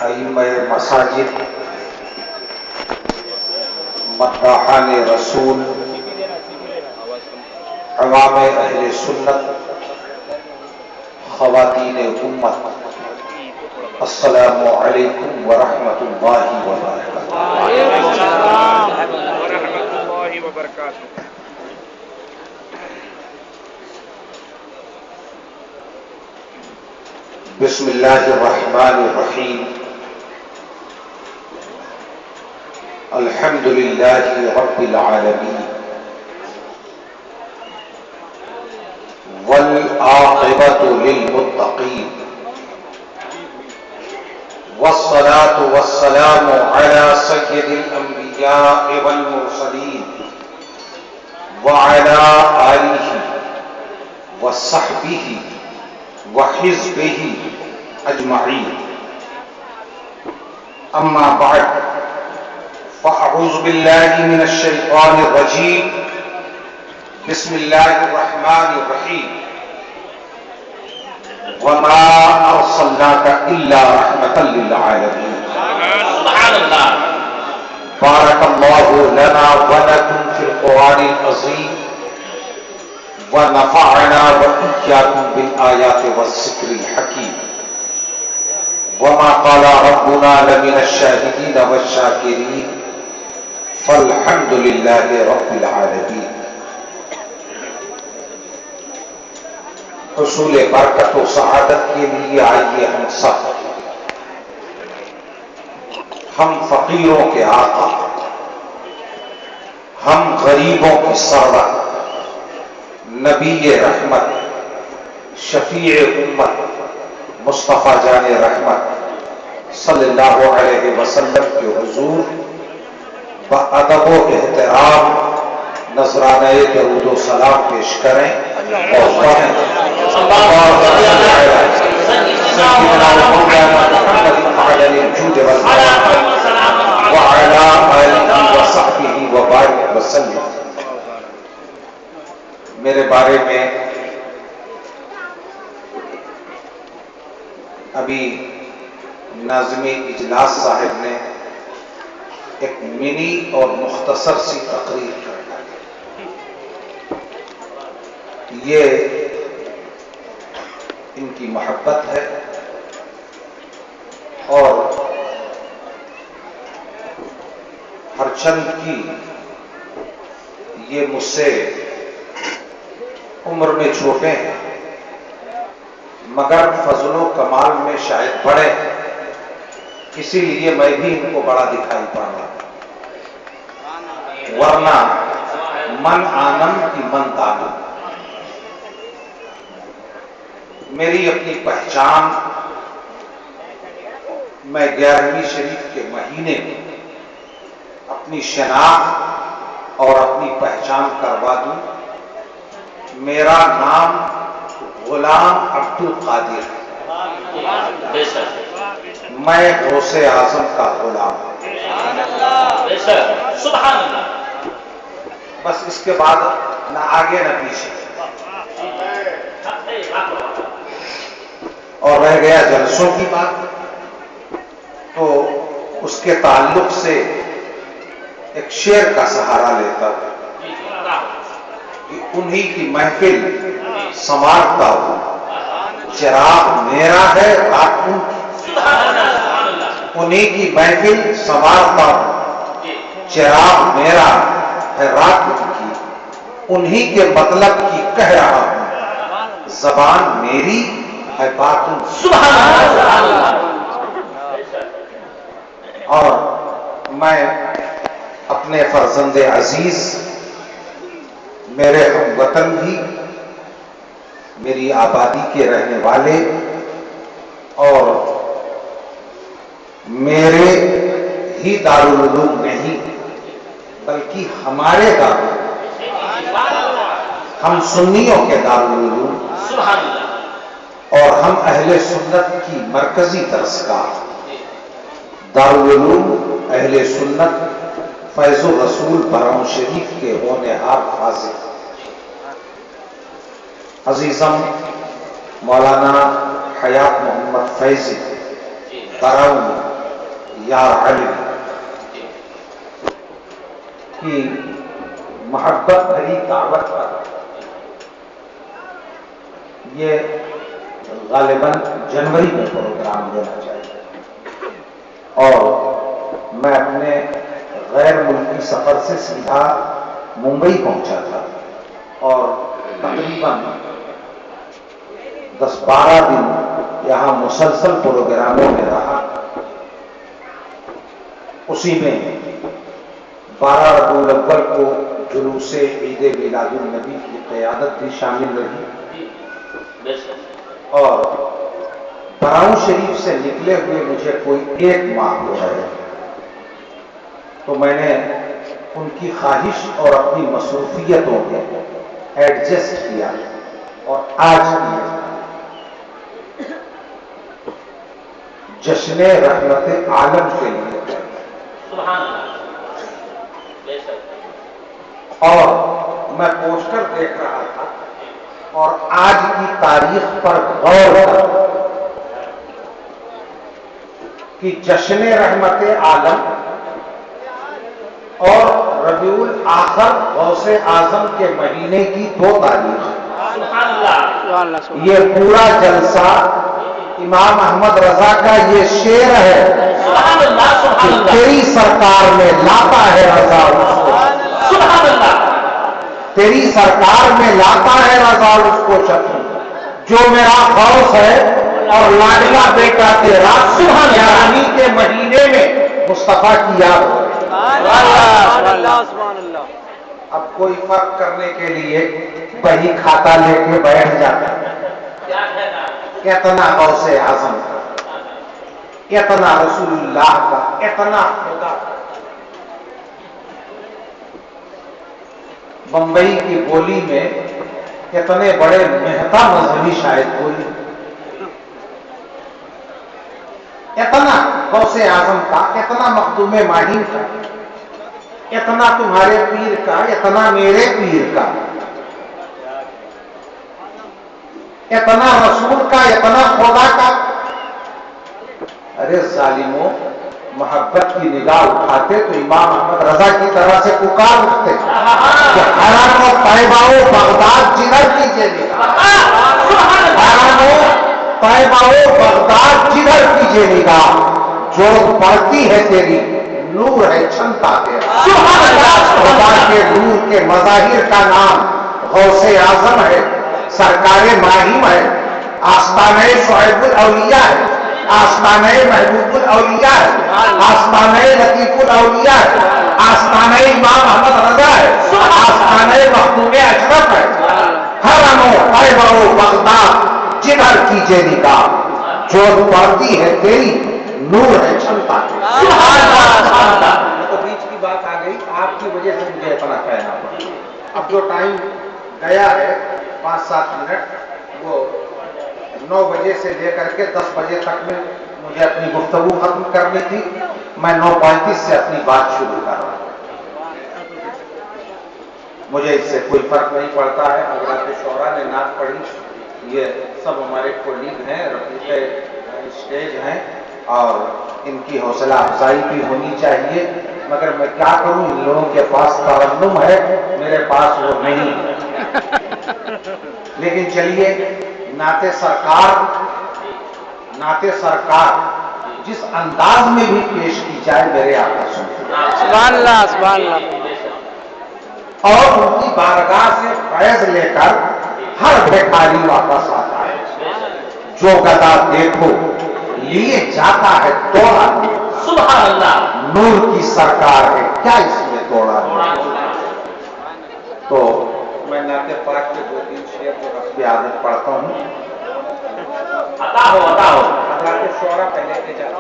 ائمہ مساجد، مداحان رسول، عوام اہل سنت، خواتین امت، السلام علیکم ورحمۃ اللہ وبرکاتہ۔ وعلیکم السلام ورحمۃ اللہ وبرکاتہ۔ بسم اللہ الرحمن الرحیم، الحمد للہ رب العالمین، والعاقبۃ للمتقین، والصلاة والسلام علی سید الانبیاء والمرسلین، وعلی آلہ وصحبہ وحزبہ اجمعین، اما بعد فاعوذ باللہ من الشیطان الرجیم، بسم اللہ الرحمن الرحیم، وما ارسلناک الا رحمۃ للعالمین۔ سبحان اللہ۔ بارک اللہ لنا ولکم فی القرآن العظیم، ونفعنا وإياكم بالآيات والذكر الحكيم، وما قال ربنا لمن الشاهدين والشاكرين، فالحمد لله رب العالمين۔ حصول برکت و سعادت کے لیے آئیے ہم سب، ہم فقیروں کے آقا، ہم غریبوں کی سرور، نبی رحمت، شفیع امت، مصطفیٰ جان رحمت صلی اللہ علیہ وسلم کے حضور بادب و احترام نذرانہ درود و سلام پیش کریں اور پڑھیں سیدنا مولانا محمد وعلی الجود والکرم وعلی آلہ وصحبہ وبارک وسلم۔ میرے بارے میں ابھی ناظم اجلاس صاحب نے ایک منی اور مختصر سی تقریر کرنا ہے، یہ ان کی محبت ہے اور ہر چند کی یہ مجھ سے عمر میں چھوٹے ہیں مگر فضل و کمال میں شاید بڑے ہیں، اسی لیے میں بھی ان کو بڑا دکھائی پڑ رہا ہوں، ورنہ من آنم کی من دانم۔ میری اپنی پہچان میں 11ویں شریف کے مہینے میں اپنی شناخت اور اپنی پہچان کروا دوں۔ میرا نام غلام عبد القادر ہے، میں غوث اعظم کا غلام ہوں، سبحان اللہ۔ بس اس کے بعد نہ آگے نہ پیچھے، اور رہ گیا جلسوں کی بات تو اس کے تعلق سے ایک شعر کا سہارا لیتا ہوں کہ انہی کی محفل سنوارتا ہوں، چراغ میرا ہے رات ان کی، انہی کی محفل سنوارتا ہوں، چراغ میرا ہے رات ان کی، انہی کے مطلب کی کہہ رہا ہوں، زبان میری ہے بات ان کی۔ اور میں اپنے فرزند عزیز، میرے ہم وطن بھی، میری آبادی کے رہنے والے اور میرے ہی دارالعلوم نہیں بلکہ ہمارے دارالعلوم، ہم سنیوں کے دارالعلوم اور ہم اہل سنت کی مرکزی درسگاہ دارالعلوم اہل سنت فیض الرسول برہم شریف کے ہونہار فاضل عزیزم مولانا حیات محمد فیضی براؤن یار علی کی محبت بھری دعوت پر یہ غالباً جنوری میں پروگرام دینا چاہیے، اور میں اپنے غیر ملکی سفر سے سیدھا ممبئی پہنچا تھا اور تقریباً 10-12 دن یہاں مسلسل پروگراموں میں رہا۔ اسی میں 12 ربیع الاول کو جلوس عید میلاد النبی کی قیادت بھی شامل رہی، اور براؤن شریف سے نکلے ہوئے مجھے کوئی 1 ماہ ہو رہے، تو میں نے ان کی خواہش اور اپنی مصروفیتوں میں ایڈجسٹ کیا اور آج جشن رحمت عالم کے لیے اور میں پوسٹر دیکھ رہا تھا اور آج کی تاریخ پر غور کر کہ جشن رحمت عالم اور ربیع الاخر غوث اعظم کے مہینے کی 2 تاریخ، یہ پورا جلسہ امام احمد رضا کا یہ شعر ہے کہ تیری سرکار میں لاتا ہے رضا اس کو، تیری سرکار میں لاتا ہے رضا اس کو شفیع، جو میرا غوث ہے اور لاڈلا بیٹا تیرا یارانی کے مہینے میں مصطفیٰ کی یاد ہو۔ اب کوئی فرق کرنے کے لیے بہی کھاتا لے کے بیٹھ جاتا، اتنا غوث اعظم کا، اتنا رسول اللہ کا، اتنا خدا کا۔ بمبئی کی بولی میں اتنے بڑے مہتا مذہبی شاعر کوئی، اتنا غوث اعظم کا، اتنا مخدوم ماہین کا، اتنا تمہارے پیر کا، اتنا میرے پیر کا، اتنا رسول کا، اتنا خدا کا۔ ارے ظالموں، محبت کی نگاہ اٹھاتے تو امام احمد رضا کی طرح سے پکار اٹھتے کہ حرم و طیبہ و بغداد جدھر کیجیے نگاہ، حرم و طیبہ و بغداد جدھر کیجیے نگاہ، جو پڑتی ہے تیری نور ہے چھنتا تیرا۔ خدا کے نور کے مظاہر کا نام غوث اعظم ہے، سرکار ماہیم ہے، آستانہ شعیب الاولیاء ہے، آستانہ محبوب الاولیاء ہے، آستانہ لطیف الاولیاء ہے، آستانہ امام احمد رضا ہے، آستانہ مخدوم اشرف ہے۔ حرم و طیبہ و بغداد جدھر کیجیے نگاہ، جو پڑتی ہے تیری نور ہے چھنتا۔ تو بیچ کی بات آ گئی، آپ کی وجہ سے مجھے اتنا کہنا پڑا۔ اب جو ٹائم گیا ہے 5-7 منٹ، وہ 9 بجے سے لے کر کے 10 بجے تک میں مجھے اپنی گفتگو ختم کرنی تھی، میں 9:35 سے اپنی بات شروع کر رہا ہوں۔ مجھے اس سے کوئی فرق نہیں پڑتا ہے۔ حضرات شعراء نے نعت پڑھی، یہ سب ہمارے کولیگ ہیں، رفیق اسٹیج ہیں، اور ان کی حوصلہ افزائی بھی ہونی چاہیے، مگر میں کیا کروں، ان لوگوں کے پاس ترنم ہے، میرے پاس وہ نہیں ہے۔ لیکن چلیے، نعت سرکار جس انداز میں بھی پیش کی جائے میرے آقا سنتے، سبحان اللہ سبحان اللہ، اور ان کی بارگاہ سے فیض لے کر ہر بھکاری واپس آتا ہے۔ جو گدا دیکھو لیے جاتا ہے دوڑا، سبحان اللہ، نور کی سرکار ہے، کیا اس میں دوڑا؟ تو میں نعت پاک کے 2-3 شعر کو رسم عادت پڑھتا ہوں۔ عطا ہو عطا ہو۔ حضرات شعراء پہلے کے جاتے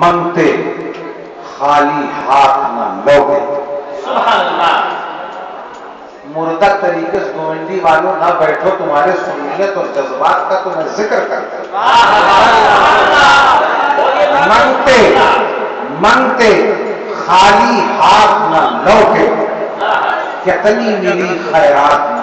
منگتے خالی ہاتھ نہ لوگے، سبحان اللہ، مردہ طریقے سے گوونڈی والوں نہ بیٹھو، تمہارے سنیت اور جذبات کا تو میں ذکر کرتا ہوں۔ منگتے خالی ہاتھ نہ لوٹے، کتنی ملی خیرات نہ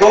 2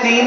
3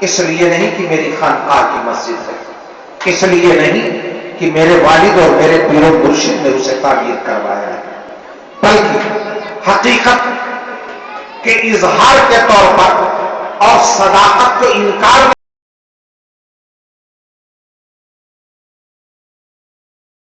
اس لیے نہیں کہ میری خانقاہ کی مسجد ہے، اس لیے نہیں کہ میرے والد اور میرے پیر و مرشد نے اسے تعمیر کروایا ہے، بلکہ حقیقت کے اظہار کے طور پر اور صداقت کے انکار